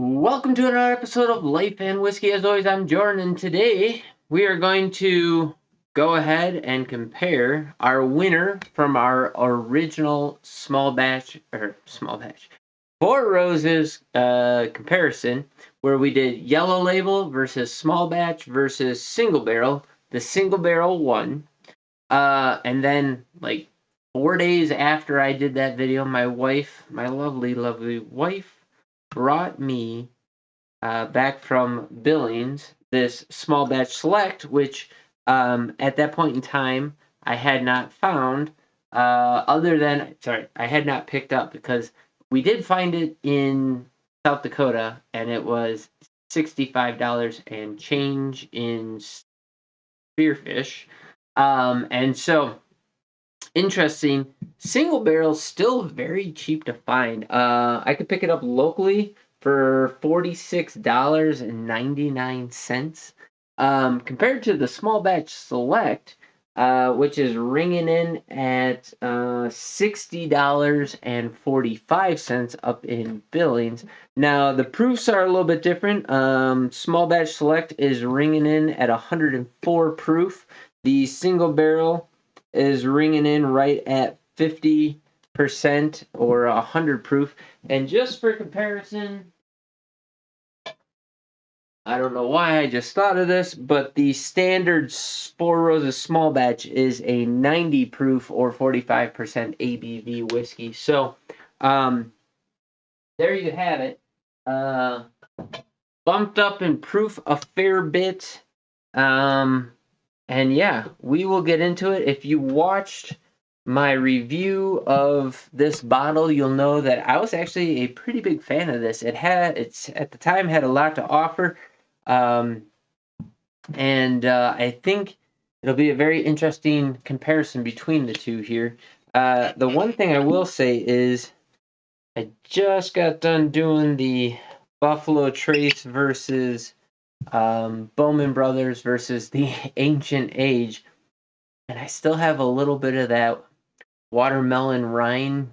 Welcome to another episode of Life and Whiskey. As always, I'm Jordan, and today we are going to go ahead and compare our winner from our original Four Roses comparison, where we did yellow label versus small batch versus single barrel. The single barrel won. And then, like 4 days after I did that video, my wife, my lovely, lovely wife, brought me back from Billings this small batch select, which at that point in time I had not found, I had not picked up, because we did find it in South Dakota and it was $65 and change in spearfish. And so, interesting. Single barrel still very cheap to find. I could pick it up locally for $46.99. Compared to the small batch select, which is ringing in at $60.45 up in Billings. Now the proofs are a little bit different. Small batch select is ringing in at 104 proof. The single barrel is ringing in right at 50% or 100 proof. And just for comparison, I don't know why I just thought of this, but the standard Four Roses small batch is a 90 proof or 45% ABV whiskey. So, there you have it. Bumped up in proof a fair bit. And yeah, we will get into it. If you watched my review of this bottle, you'll know that I was actually a pretty big fan of this. It's at the time had a lot to offer. And I think it'll be a very interesting comparison between the two here. The one thing I will say is I just got done doing the Buffalo Trace versus Bowman Brothers versus the Ancient Age, and I still have a little bit of that watermelon rind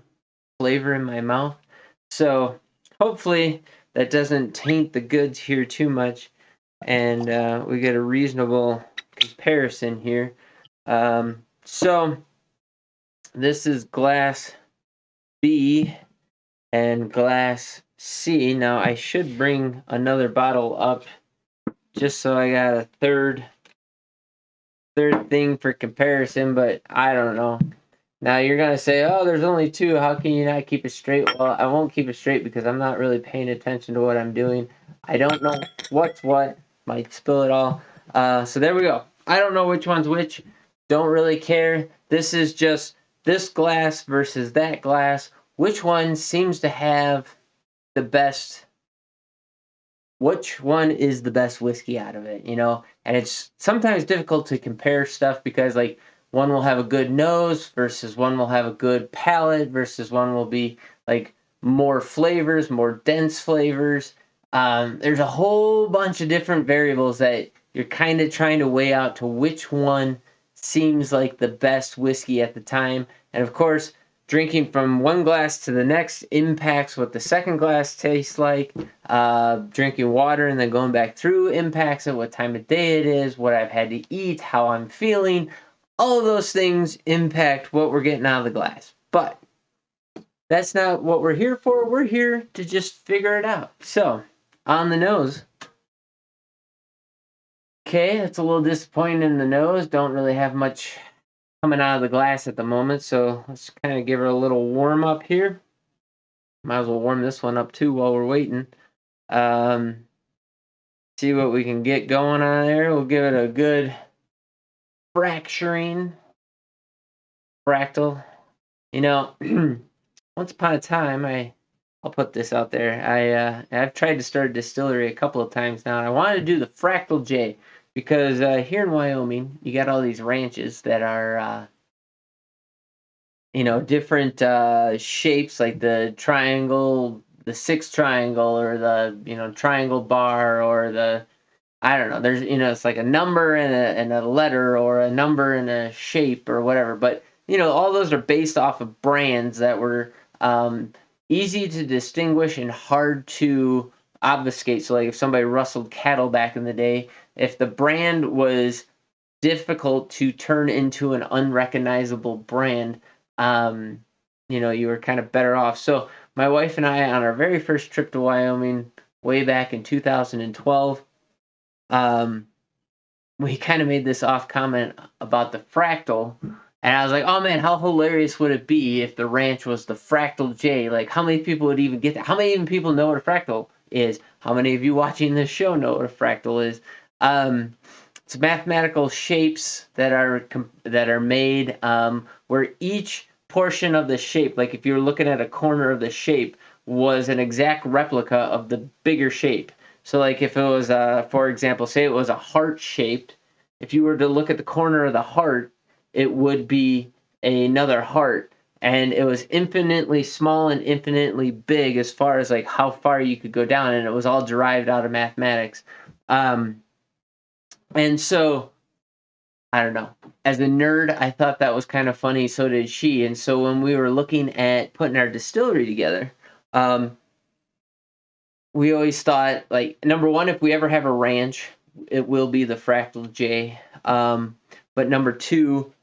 flavor in my mouth. So hopefully that doesn't taint the goods here too much, and we get a reasonable comparison here. So this is glass B and glass C. Now I should bring another bottle up just so I got a third thing for comparison, but I don't know. Now you're gonna say, "Oh, there's only two. How can you not keep it straight?" Well, I won't keep it straight because I'm not really paying attention to what I'm doing. I don't know what's what. Might spill it all. So there we go. I don't know which one's which. Don't really care. This is just this glass versus that glass. Which one seems to have the best? Which one is the best whiskey out of it? And it's sometimes difficult to compare stuff because, like, one will have a good nose versus one will have a good palate versus one will be like more flavors, more dense flavors. There's a whole bunch of different variables that you're kind of trying to weigh out to which one seems like the best whiskey at the time. And of course, drinking from one glass to the next impacts what the second glass tastes like. Drinking water and then going back through impacts it, what time of day it is, what I've had to eat, how I'm feeling. All of those things impact what we're getting out of the glass. But that's not what we're here for. We're here to just figure it out. So, on the nose. Okay, that's a little disappointing in the nose. Don't really have much coming out of the glass at the moment, so let's kind of give her a little warm up here. Might as well warm this one up too while we're waiting. See what we can get going on there. We'll give it a good fracturing. Fractal. Once upon a time, I'll put this out there. I've tried to start a distillery a couple of times now. I wanted to do the Fractal J because here in Wyoming, you got all these ranches that are different shapes, like the triangle, the six triangle, or the triangle bar, or the, I don't know. There's it's like a number and a letter, or a number and a shape, or whatever. But all those are based off of brands that were easy to distinguish and hard to obfuscate. So like if somebody rustled cattle back in the day, if the brand was difficult to turn into an unrecognizable brand, you were kind of better off. So my wife and I, on our very first trip to Wyoming, way back in 2012, we kind of made this off comment about the fractal. And I was like, oh man, how hilarious would it be if the ranch was the Fractal J? Like, how many people would even get that? How many even people know what a fractal is? How many of you watching this show know what a fractal is? It's mathematical shapes that are made where each portion of the shape, like if you're looking at a corner of the shape, was an exact replica of the bigger shape. So like if it was, for example, say it was a heart shaped, if you were to look at the corner of the heart, it would be another heart. And it was infinitely small and infinitely big as far as like how far you could go down. And it was all derived out of mathematics. And so, I don't know. As a nerd, I thought that was kind of funny. So did she. And so when we were looking at putting our distillery together, we always thought, like, number one, if we ever have a ranch, it will be the Fractal J. But number two,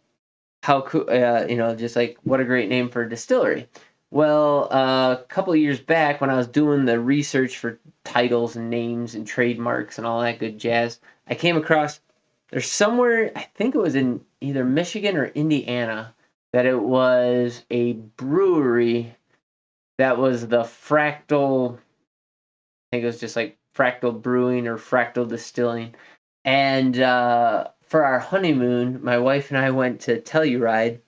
how cool, just like what a great name for a distillery. Well, a couple of years back when I was doing the research for titles and names and trademarks and all that good jazz, I came across there's somewhere, I think it was in either Michigan or Indiana, that it was a brewery that was the Fractal, I think it was just like Fractal Brewing or Fractal Distilling. And for our honeymoon, my wife and I went to Telluride.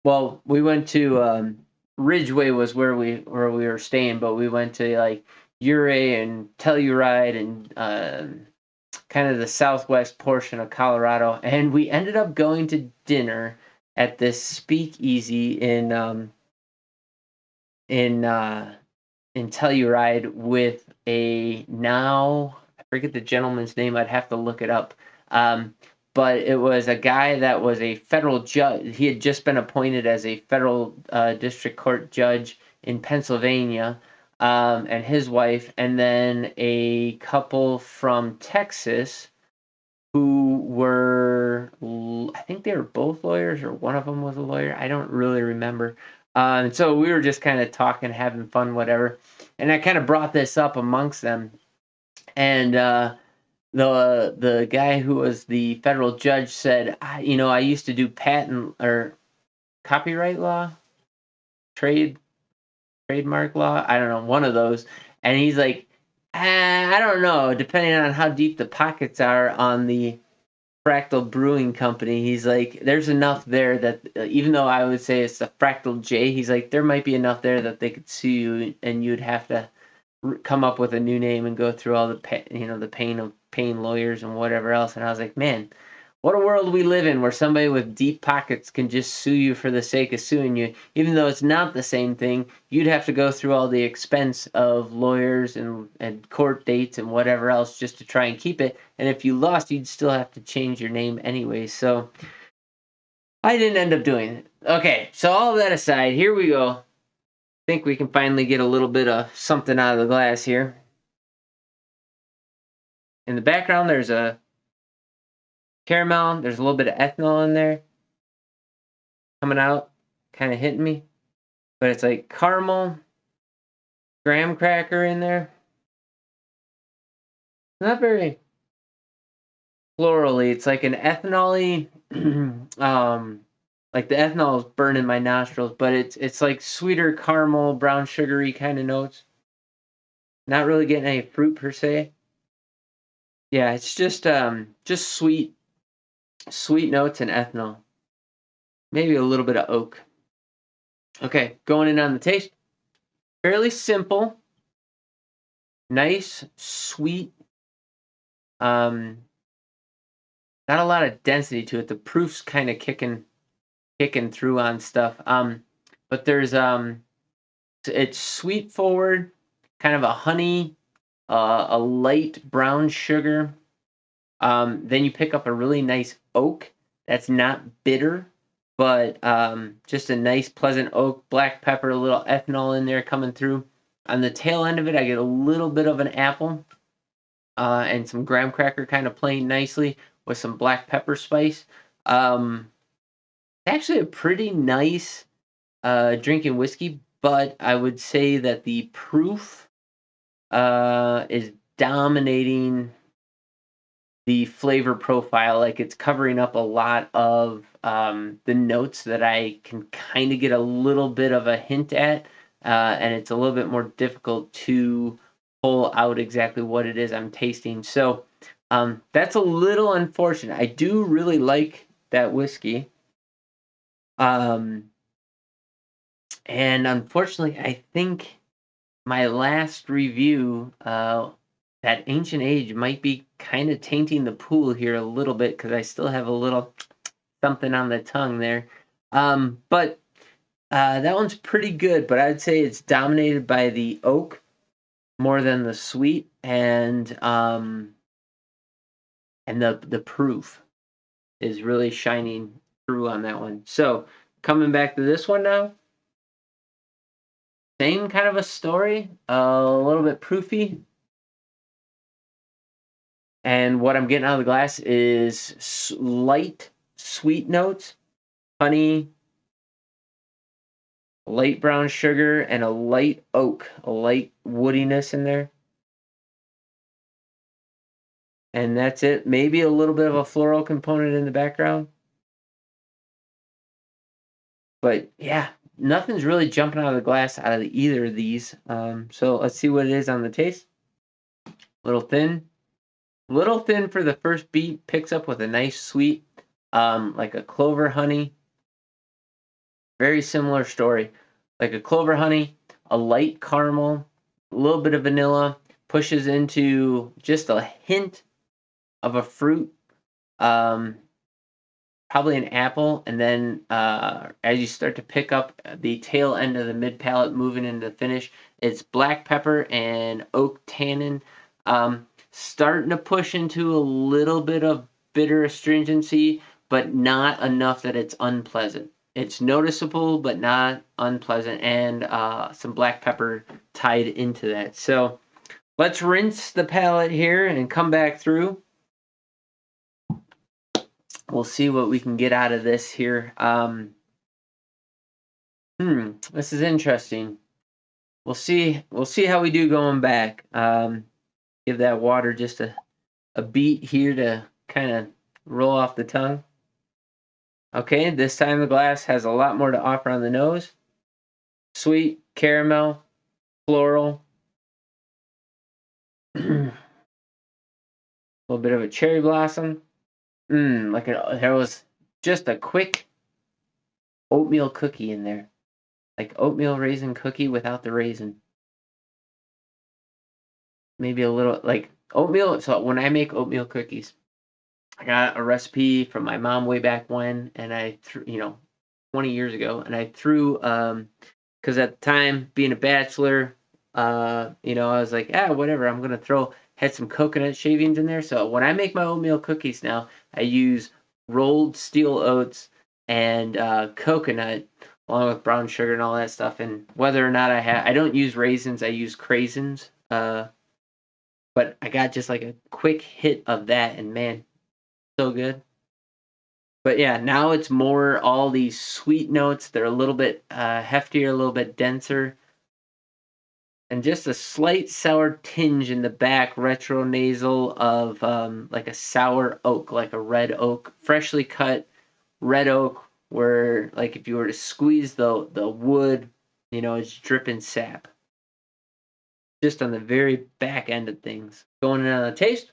Well, we went to Ridgeway was where we were staying, but we went to like Ouray and Telluride and kind of the southwest portion of Colorado, and we ended up going to dinner at this speakeasy in Telluride with a now I forget the gentleman's name. I'd have to look it up. But it was a guy that was a federal judge. He had just been appointed as a federal district court judge in Pennsylvania, and his wife, and then a couple from Texas who were, I think they were both lawyers, or one of them was a lawyer. I don't really remember. And so we were just kind of talking, having fun, whatever. And I kind of brought this up amongst them. And the guy who was the federal judge said, I used to do patent or copyright law, trademark law. I don't know, one of those. And he's like, I don't know, depending on how deep the pockets are on the Fractal Brewing Company, he's like, there's enough there that even though I would say it's a Fractal J, he's like, there might be enough there that they could sue you and you'd have to come up with a new name and go through all the the pain of paying lawyers and whatever else. And I was like, man, what a world we live in where somebody with deep pockets can just sue you for the sake of suing you, even though it's not the same thing. You'd have to go through all the expense of lawyers and court dates and whatever else just to try and keep it. And if you lost, you'd still have to change your name anyway. So I didn't end up doing it. Okay, so all that aside, here we go. I think we can finally get a little bit of something out of the glass here. In the background, there's a caramel. There's a little bit of ethanol in there coming out, kind of hitting me. But it's like caramel, graham cracker in there. Not very florally. It's like an ethanol-y, like the ethanol is burning my nostrils, but it's like sweeter caramel, brown sugary kind of notes. Not really getting any fruit per se. Yeah, it's just sweet notes and ethanol. Maybe a little bit of oak. Okay, going in on the taste. Fairly simple. Nice, sweet. Not a lot of density to it. The proof's kind of kicking through on stuff. But there's it's sweet forward, kind of a honey, a light brown sugar. Then you pick up a really nice oak that's not bitter, but just a nice pleasant oak, black pepper, a little ethanol in there coming through. on the tail end of it, I get a little bit of an apple and some graham cracker kind of playing nicely with some black pepper spice. Actually a pretty nice drinking whiskey, but I would say that the proof is dominating the flavor profile. Like it's covering up a lot of the notes that I can kind of get a little bit of a hint at, and it's a little bit more difficult to pull out exactly what it is I'm tasting. So that's a little unfortunate. I do really like that whiskey. And unfortunately, I think my last review, that Ancient Age might be kind of tainting the pool here a little bit because I still have a little something on the tongue there. But that one's pretty good, but I'd say it's dominated by the oak more than the sweet, and the proof is really shining through on that one. So coming back to this one now. Same kind of a story, a little bit proofy. And what I'm getting out of the glass is light sweet notes, honey, light brown sugar, and a light oak, a light woodiness in there. And that's it. Maybe a little bit of a floral component in the background. But yeah, nothing's really jumping out of the glass out of either of these. So let's see what it is on the taste. Little thin for the first beat, picks up with a nice sweet, like a clover honey. Very similar story, like a clover honey, a light caramel, a little bit of vanilla, pushes into just a hint of a fruit, um, probably an apple, and then as you start to pick up the tail end of the mid palate, moving into the finish, it's black pepper and oak tannin, starting to push into a little bit of bitter astringency, but not enough that it's unpleasant. It's noticeable, but not unpleasant, and some black pepper tied into that. So let's rinse the palate here and come back through. We'll see what we can get out of this here. This is interesting. We'll see how we do going back. Give that water just a beat here to kind of roll off the tongue. Okay, this time the glass has a lot more to offer on the nose. Sweet, caramel, floral, a little bit of a cherry blossom. There was just a quick oatmeal cookie in there. Like oatmeal raisin cookie without the raisin. Maybe a little like oatmeal. So when I make oatmeal cookies, I got a recipe from my mom way back when, and I threw, 20 years ago, and I threw, because at the time, being a bachelor, I was like, whatever, I'm going to had some coconut shavings in there. So when I make my oatmeal cookies now, I use rolled steel oats and coconut, along with brown sugar and all that stuff. And whether or not I don't use raisins, I use craisins. But I got just like a quick hit of that, and man, so good. But yeah, now it's more all these sweet notes. They're a little bit heftier, a little bit denser, and just a slight sour tinge in the back, retronasal of like a sour oak, like a red oak, freshly cut red oak, where like if you were to squeeze the wood, it's dripping sap. Just on the very back end of things. Going in on the taste.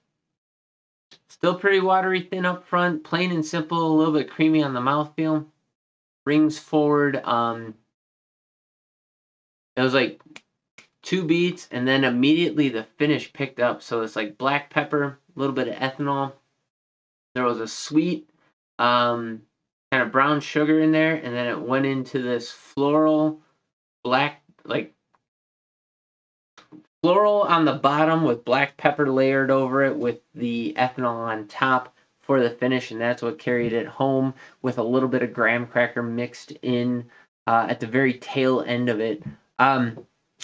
Still pretty watery thin up front, plain and simple, a little bit creamy on the mouthfeel. Brings forward, it was like 2 beats, and then immediately the finish picked up. So it's like black pepper, a little bit of ethanol. There was a sweet, kind of brown sugar in there, and then it went into this floral, black, like floral on the bottom with black pepper layered over it with the ethanol on top for the finish, and that's what carried it home, with a little bit of graham cracker mixed in at the very tail end of it.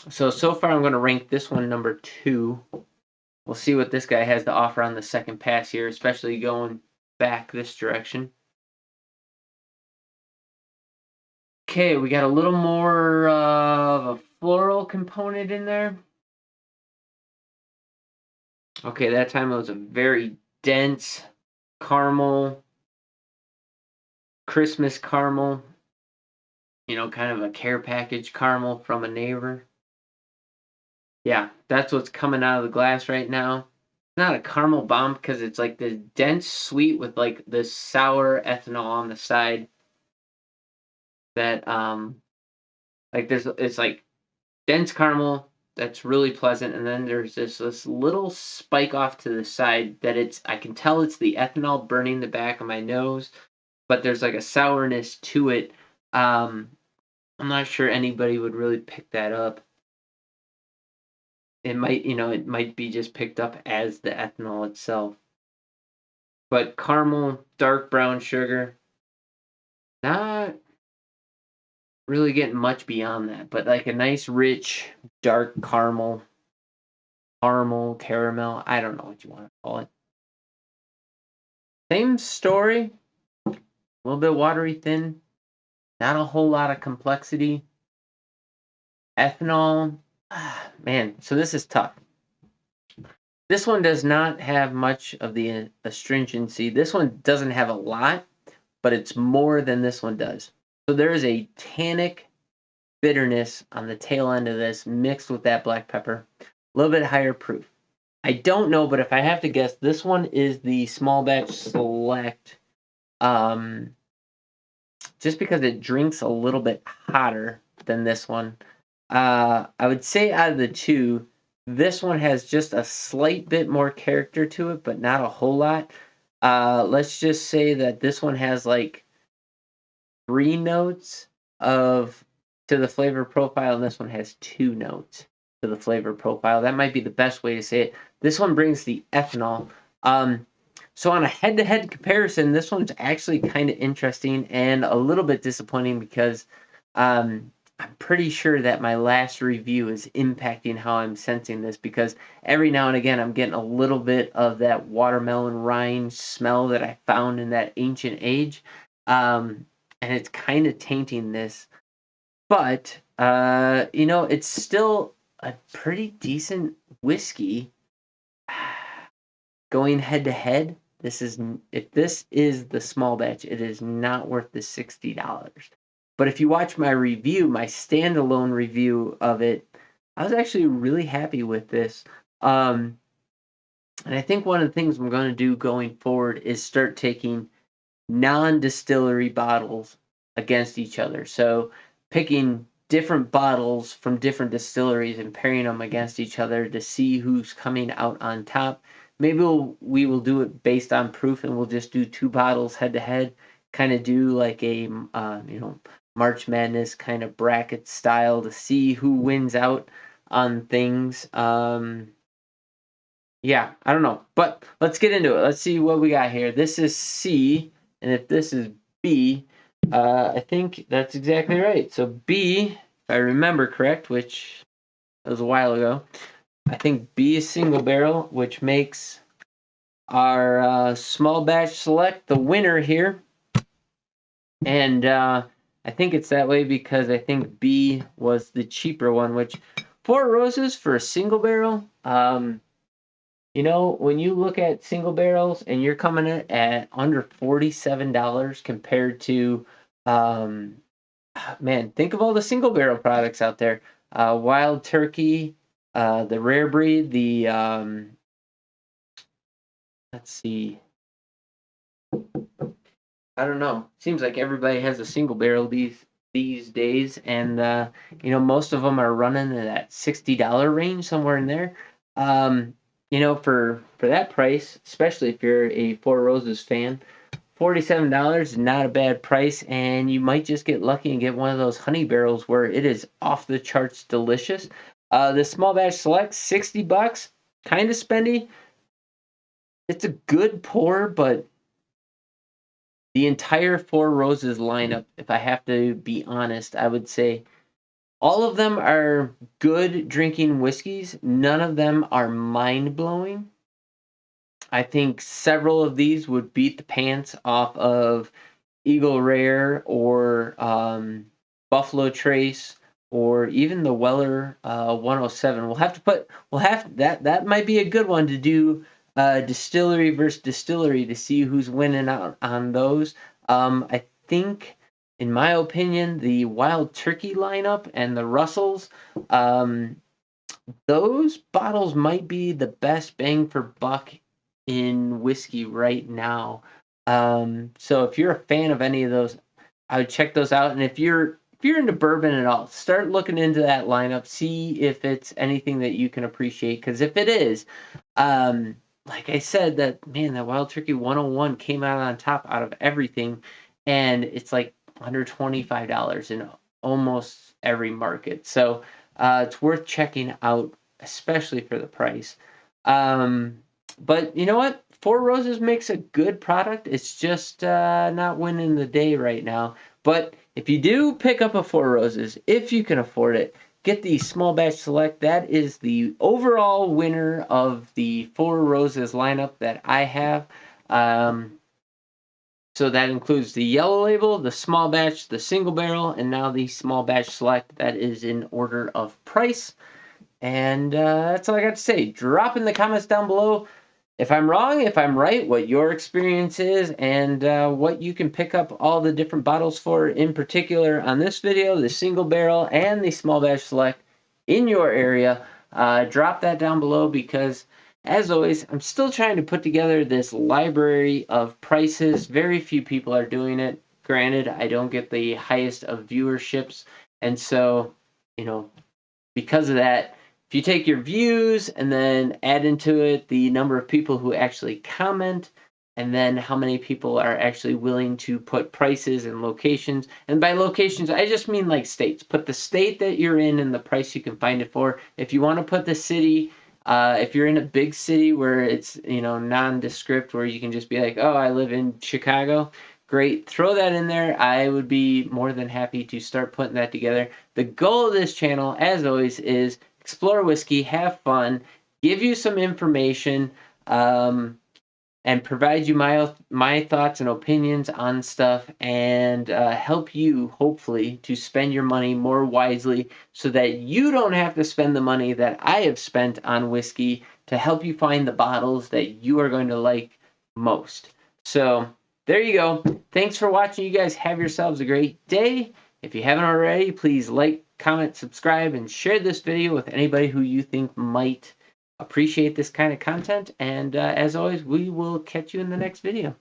So far I'm going to rank this one number 2. We'll see what this guy has to offer on the second pass here, especially going back this direction. Okay, we got a little more of a floral component in there. Okay, that time it was a very dense caramel, Christmas caramel, kind of a care package caramel from a neighbor. Yeah, that's what's coming out of the glass right now. It's not a caramel bomb because it's like this dense sweet with like this sour ethanol on the side that like it's like dense caramel that's really pleasant, and then there's this little spike off to the side that I can tell it's the ethanol burning the back of my nose, but there's like a sourness to it. I'm not sure anybody would really pick that up. It might be just picked up as the ethanol itself. But caramel, dark brown sugar, not really getting much beyond that, but like a nice rich dark caramel, caramel, I don't know what you want to call it. Same story, a little bit watery thin, not a whole lot of complexity. Ethanol, man, so this is tough. This one does not have much of the astringency. This one doesn't have a lot, but it's more than this one does. So there is a tannic bitterness on the tail end of this mixed with that black pepper. A little bit higher proof. I don't know, but if I have to guess, this one is the small batch select. Just because it drinks a little bit hotter than this one. I would say out of the two, this one has just a slight bit more character to it, but not a whole lot. Let's just say that this one has like 3 notes of to the flavor profile, and this one has 2 notes to the flavor profile. That might be the best way to say it. This one brings the ethanol. So on a head-to-head comparison, this one's actually kind of interesting and a little bit disappointing because I'm pretty sure that my last review is impacting how I'm sensing this, because every now and again I'm getting a little bit of that watermelon rind smell that I found in that ancient age. And it's kind of tainting this. But it's still a pretty decent whiskey. Going head to head, if this is the small batch, it is not worth the $60. But if you watch my review, my standalone review of it, I was actually really happy with this. And I think one of the things I'm going to do going forward is start taking non-distillery bottles against each other. So picking different bottles from different distilleries and pairing them against each other to see who's coming out on top. Maybe we will do it based on proof, and we'll just do 2 bottles head to head, kind of do like a March Madness kind of bracket style to see who wins out on things. Yeah, I don't know, but let's get into it. Let's see what we got here. This is C, and if this is B, I think that's exactly right. So B, if I remember correct, which was a while ago, I think B is single barrel, which makes our small batch select the winner here. And I think it's that way because I think B was the cheaper one, which 4 Roses for a single barrel, when you look at single barrels and you're coming in at under $47 compared to, man, think of all the single barrel products out there. Wild Turkey, the Rare Breed, let's see. I don't know. Seems like everybody has a single barrel these days, and most of them are running in that $60 range, somewhere in there. For that price, especially if you're a Four Roses fan, $47 is not a bad price, and you might just get lucky and get one of those honey barrels where it is off the charts delicious. The small batch select, $60, kind of spendy. It's a good pour, but the entire Four Roses lineup, if I have to be honest, I would say All of them are good drinking whiskeys. None of them are mind-blowing. I think several of these would beat the pants off of Eagle Rare or Buffalo Trace or even the Weller 107. We'll have that might be a good one to do distillery versus distillery to see who's winning out on those. I think, in my opinion, the Wild Turkey lineup and the Russells, those bottles might be the best bang for buck in whiskey right now. So if you're a fan of any of those, I would check those out. And if you're into bourbon at all, start looking into that lineup. See if it's anything that you can appreciate. Because if it is, like I said, that Wild Turkey 101 came out on top out of everything, and it's like $125 in almost every market. So it's worth checking out, especially for the price. Um, but you know what? Four Roses makes a good product. It's just not winning the day right now. But if you do pick up a Four Roses, if you can afford it, get the Small Batch Select. That is the overall winner of the Four Roses lineup that I have. So that includes the yellow label, the small batch, the single barrel, and now the small batch select. That is in order of price. And that's all I got to say. Drop in the comments down below if I'm wrong, if I'm right, what your experience is, and what you can pick up all the different bottles for, in particular on this video, the single barrel and the small batch select in your area. Drop that down below because, as always, I'm still trying to put together this library of prices. Very few people are doing it. Granted, I don't get the highest of viewerships, and so, because of that, if you take your views and then add into it the number of people who actually comment, and then how many people are actually willing to put prices and locations, and by locations, I just mean like states. Put the state that you're in and the price you can find it for. If you want to put the city, if you're in a big city where it's, nondescript, where you can just be like, oh, I live in Chicago, great, throw that in there. I would be more than happy to start putting that together. The goal of this channel, as always, is explore whiskey, have fun, give you some information, and provide you my thoughts and opinions on stuff, and help you, hopefully, to spend your money more wisely so that you don't have to spend the money that I have spent on whiskey to help you find the bottles that you are going to like most. So there you go. Thanks for watching. You guys have yourselves a great day. If you haven't already, please like, comment, subscribe, and share this video with anybody who you think might appreciate this kind of content. And as always, we will catch you in the next video.